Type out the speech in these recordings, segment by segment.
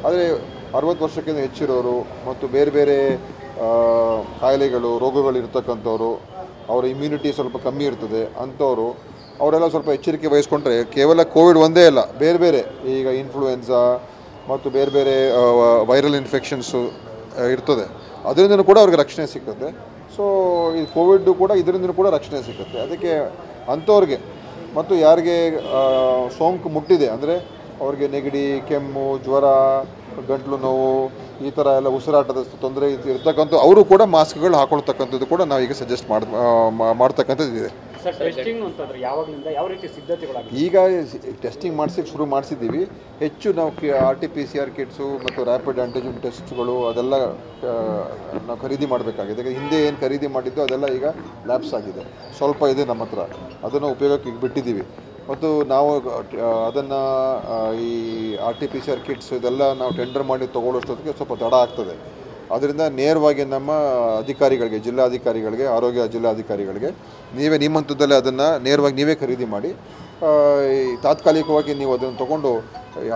ಆದರೆ 60 ವರ್ಷಕ್ಕಿಂತ ಹೆಚ್ಚಿರೋರು ಮತ್ತು ಬೇರೆ ಬೇರೆ ಕಾಯಿಲೆಗಳು ರೋಗಗಳಿರ್ತಕ್ಕಂಥವ್ರು, ಅವರ ಇಮ್ಯುನಿಟಿ ಸ್ವಲ್ಪ ಕಮ್ಮಿ ಇರ್ತದೆ ಅಂಥವರು ಅವರೆಲ್ಲ ಸ್ವಲ್ಪ ಎಚ್ಚರಿಕೆ ವಹಿಸ್ಕೊಂಡ್ರೆ ಕೇವಲ ಕೋವಿಡ್ ಒಂದೇ ಅಲ್ಲ, ಬೇರೆ ಬೇರೆ ಈಗ ಇನ್ಫ್ಲೂಯೆನ್ಸಾ ಮತ್ತು ಬೇರೆ ಬೇರೆ ವೈರಲ್ ಇನ್ಫೆಕ್ಷನ್ಸು ಇರ್ತದೆ, ಅದರಿಂದನೂ ಕೂಡ ಅವ್ರಿಗೆ ರಕ್ಷಣೆ ಸಿಗುತ್ತೆ. ಸೊ ಈ ಕೋವಿಡ್ ಕೂಡ ಇದರಿಂದ ಕೂಡ ರಕ್ಷಣೆ ಸಿಗುತ್ತೆ. ಅದಕ್ಕೆ ಅಂಥವ್ರಿಗೆ ಮತ್ತು ಯಾರಿಗೆ ಸೋಂಕು ಮುಟ್ಟಿದೆ ಅಂದರೆ ಅವ್ರಿಗೆ ನೆಗಡಿ, ಕೆಮ್ಮು, ಜ್ವರ, ಗಂಟಲು ನೋವು, ಈ ಥರ ಎಲ್ಲ ಉಸಿರಾಟದ ತೊಂದರೆ ಇರ್ತಕ್ಕಂಥ ಅವರು ಕೂಡ ಮಾಸ್ಕ್ಗಳು ಹಾಕೊಳ್ತಕ್ಕಂಥದ್ದು ಕೂಡ ನಾವೀಗ ಸಜೆಸ್ಟ್ ಮಾಡ್ತಕ್ಕಂಥದ್ದು ಇದೆ. ಈಗ ಟೆಸ್ಟಿಂಗ್ ಮಾಡಿಸೋಕ್ಕೆ ಶುರು ಮಾಡಿಸಿದ್ದೀವಿ. ಹೆಚ್ಚು ನಾವು RT-PCR ಕಿಟ್ಸು ಮತ್ತು ರ್ಯಾಪಿಡ್ ಆ್ಯಂಟಿಜೆನ್ ಟೆಸ್ಟ್ಗಳು ಅದೆಲ್ಲ ನಾವು ಖರೀದಿ ಮಾಡಬೇಕಾಗಿದೆ. ಹಿಂದೆ ಏನು ಖರೀದಿ ಮಾಡಿದ್ದು ಅದೆಲ್ಲ ಈಗ ಲ್ಯಾಪ್ಸ್ ಆಗಿದೆ, ಸ್ವಲ್ಪ ಇದೆ ನಮ್ಮ ಹತ್ರ, ಅದನ್ನು ಉಪಯೋಗಕ್ಕೆ ಈಗ ಬಿಟ್ಟಿದ್ದೀವಿ. ಮತ್ತು ನಾವು ಅದನ್ನು ಈ RT-PCR ಕಿಟ್ಸ್ ಇದೆಲ್ಲ ನಾವು ಟೆಂಡರ್ ಮಾಡಿ ತೊಗೊಳ್ಳೋಷ್ಟೊತ್ತಿಗೆ ಸ್ವಲ್ಪ ತಡ ಆಗ್ತದೆ. ಅದರಿಂದ ನೇರವಾಗಿ ನಮ್ಮ ಅಧಿಕಾರಿಗಳಿಗೆ, ಜಿಲ್ಲಾಧಿಕಾರಿಗಳಿಗೆ, ಆರೋಗ್ಯ ಜಿಲ್ಲಾಧಿಕಾರಿಗಳಿಗೆ ನೀವೇ ನಿಮ್ಮ ಹಂತದಲ್ಲೇ ಅದನ್ನು ನೇರವಾಗಿ ನೀವೇ ಖರೀದಿ ಮಾಡಿ ತಾತ್ಕಾಲಿಕವಾಗಿ ನೀವು ಅದನ್ನು ತಗೊಂಡು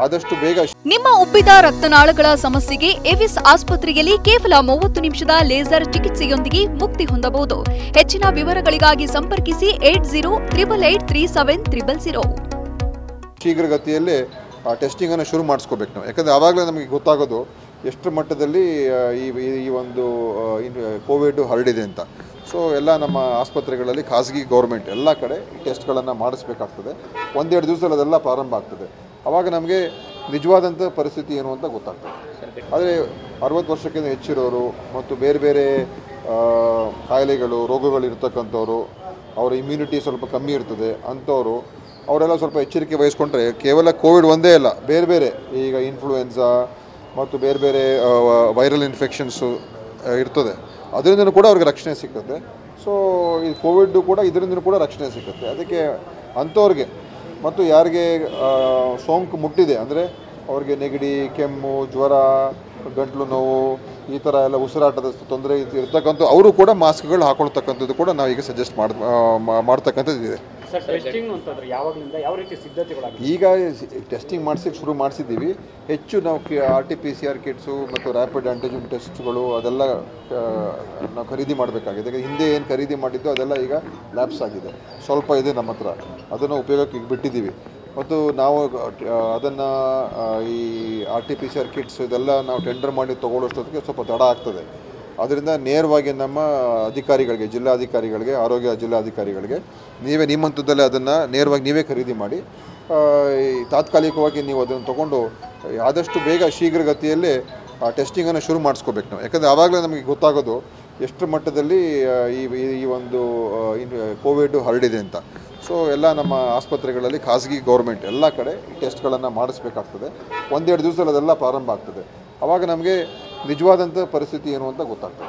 ಆದಷ್ಟು ಬೇಗ. ನಿಮ್ಮ ಉಬ್ಬಿದ ರಕ್ತನಾಳಗಳ ಸಮಸ್ಯೆಗೆ ಎವಿಸ್ ಆಸ್ಪತ್ರೆಯಲ್ಲಿ ಕೇವಲ 30 ನಿಮಿಷದ ಲೇಸರ್ ಚಿಕಿತ್ಸೆಯೊಂದಿಗೆ ಮುಕ್ತಿ ಹೊಂದಬಹುದು. ಹೆಚ್ಚಿನ ವಿವರಗಳಿಗಾಗಿ ಸಂಪರ್ಕಿಸಿ 8088837300. ಶೀಘ್ರಗತಿಯಲ್ಲಿ ಟೆಸ್ಟಿಂಗನ್ನು ಶುರು ಮಾಡಿಸ್ಕೋಬೇಕು ನಾವು, ಯಾಕಂದರೆ ಆವಾಗಲೇ ನಮಗೆ ಗೊತ್ತಾಗೋದು ಎಷ್ಟು ಮಟ್ಟದಲ್ಲಿ ಈ ಒಂದು ಕೋವಿಡ್ ಹರಡಿದೆ ಅಂತ. ಸೊ ಎಲ್ಲ ನಮ್ಮ ಆಸ್ಪತ್ರೆಗಳಲ್ಲಿ ಖಾಸಗಿ ಗೌರ್ಮೆಂಟ್ ಎಲ್ಲ ಕಡೆ ಟೆಸ್ಟ್ಗಳನ್ನು ಮಾಡಿಸ್ಬೇಕಾಗ್ತದೆ. 1-2 ದಿವಸದಲ್ಲಿ ಅದೆಲ್ಲ ಪ್ರಾರಂಭ ಆಗ್ತದೆ. ಆವಾಗ ನಮಗೆ ನಿಜವಾದಂಥ ಪರಿಸ್ಥಿತಿ ಏನು ಅಂತ ಗೊತ್ತಾಗ್ತದೆ. ಆದರೆ 60 ವರ್ಷಕ್ಕಿಂತ ಹೆಚ್ಚಿರೋರು ಮತ್ತು ಬೇರೆ ಬೇರೆ ಕಾಯಿಲೆಗಳು ರೋಗಗಳಿರ್ತಕ್ಕಂಥವ್ರು, ಅವರ ಇಮ್ಯುನಿಟಿ ಸ್ವಲ್ಪ ಕಮ್ಮಿ ಇರ್ತದೆ ಅಂಥವರು ಅವರೆಲ್ಲ ಸ್ವಲ್ಪ ಎಚ್ಚರಿಕೆ ವಹಿಸ್ಕೊಂಡ್ರೆ ಕೇವಲ ಕೋವಿಡ್ ಒಂದೇ ಅಲ್ಲ, ಬೇರೆ ಬೇರೆ ಈಗ ಇನ್ಫ್ಲೂಯೆನ್ಸಾ ಮತ್ತು ಬೇರೆ ಬೇರೆ ವೈರಲ್ ಇನ್ಫೆಕ್ಷನ್ಸು ಇರ್ತದೆ, ಅದರಿಂದನೂ ಕೂಡ ಅವ್ರಿಗೆ ರಕ್ಷಣೆ ಸಿಗುತ್ತೆ. ಸೊ ಈ ಕೋವಿಡ್ ಕೂಡ ಇದರಿಂದ ಕೂಡ ರಕ್ಷಣೆ ಸಿಗುತ್ತೆ. ಅದಕ್ಕೆ ಅಂಥವ್ರಿಗೆ ಮತ್ತು ಯಾರಿಗೆ ಸೋಂಕು ಮುಟ್ಟಿದೆ ಅಂದರೆ ಅವ್ರಿಗೆ ನೆಗಡಿ, ಕೆಮ್ಮು, ಜ್ವರ, ಗಂಟಲು ನೋವು, ಈ ಥರ ಎಲ್ಲ ಉಸಿರಾಟದ ತೊಂದರೆ ಇರ್ತಕ್ಕಂಥ ಅವರು ಕೂಡ ಮಾಸ್ಕ್ಗಳು ಹಾಕೊಳ್ತಕ್ಕಂಥದ್ದು ಕೂಡ ನಾವೀಗ ಸಜೆಸ್ಟ್ ಮಾಡ್ತಕ್ಕಂಥದ್ದು ಇದೆ. ಈಗ ಟೆಸ್ಟಿಂಗ್ ಮಾಡಿಸೋಕ್ಕೆ ಶುರು ಮಾಡಿಸಿದ್ದೀವಿ. ಹೆಚ್ಚು ನಾವು RT-PCR ಕಿಟ್ಸು ಮತ್ತು ರ್ಯಾಪಿಡ್ ಆ್ಯಂಟಿಜೆನ್ ಟೆಸ್ಟ್ಗಳು ಅದೆಲ್ಲ ನಾವು ಖರೀದಿ ಮಾಡಬೇಕಾಗಿದೆ. ಹಿಂದೆ ಏನು ಖರೀದಿ ಮಾಡಿದ್ದು ಅದೆಲ್ಲ ಈಗ ಲ್ಯಾಪ್ಸ್ ಆಗಿದೆ, ಸ್ವಲ್ಪ ಇದೆ ನಮ್ಮ ಹತ್ರ, ಅದನ್ನು ಉಪಯೋಗಕ್ಕೆ ಈಗ ಬಿಟ್ಟಿದ್ದೀವಿ. ಮತ್ತು ನಾವು ಅದನ್ನು ಈ RT-PCR ಕಿಟ್ಸ್ ಇದೆಲ್ಲ ನಾವು ಟೆಂಡರ್ ಮಾಡಿ ತೊಗೊಳ್ಳೋಷ್ಟೊತ್ತಿಗೆ ಸ್ವಲ್ಪ ತಡ ಆಗ್ತದೆ. ಅದರಿಂದ ನೇರವಾಗಿ ನಮ್ಮ ಅಧಿಕಾರಿಗಳಿಗೆ, ಜಿಲ್ಲಾಧಿಕಾರಿಗಳಿಗೆ, ಆರೋಗ್ಯ ಜಿಲ್ಲಾಧಿಕಾರಿಗಳಿಗೆ ನೀವೇ ನಿಮ್ಮ ಹಂತದಲ್ಲೇ ಅದನ್ನು ನೇರವಾಗಿ ನೀವೇ ಖರೀದಿ ಮಾಡಿ ತಾತ್ಕಾಲಿಕವಾಗಿ ನೀವು ಅದನ್ನು ತಗೊಂಡು ಆದಷ್ಟು ಬೇಗ ಶೀಘ್ರಗತಿಯಲ್ಲಿ ಟೆಸ್ಟಿಂಗನ್ನು ಶುರು ಮಾಡಿಸ್ಕೋಬೇಕು ನಾವು, ಯಾಕಂದರೆ ಆವಾಗಲೇ ನಮಗೆ ಗೊತ್ತಾಗೋದು ಎಷ್ಟು ಮಟ್ಟದಲ್ಲಿ ಈ ಒಂದು ಕೋವಿಡ್ ಹರಡಿದೆ ಅಂತ. ಸೊ ಎಲ್ಲ ನಮ್ಮ ಆಸ್ಪತ್ರೆಗಳಲ್ಲಿ ಖಾಸಗಿ ಗೌರ್ಮೆಂಟ್ ಎಲ್ಲ ಕಡೆ ಟೆಸ್ಟ್ಗಳನ್ನು ಮಾಡಿಸ್ಬೇಕಾಗ್ತದೆ. 1-2 ದಿವಸದಲ್ಲಿ ಅದೆಲ್ಲ ಪ್ರಾರಂಭ ಆಗ್ತದೆ. ಆವಾಗ ನಮಗೆ ನಿಜವಾದಂಥ ಪರಿಸ್ಥಿತಿ ಏನು ಅಂತ ಗೊತ್ತಾಗ್ತದೆ.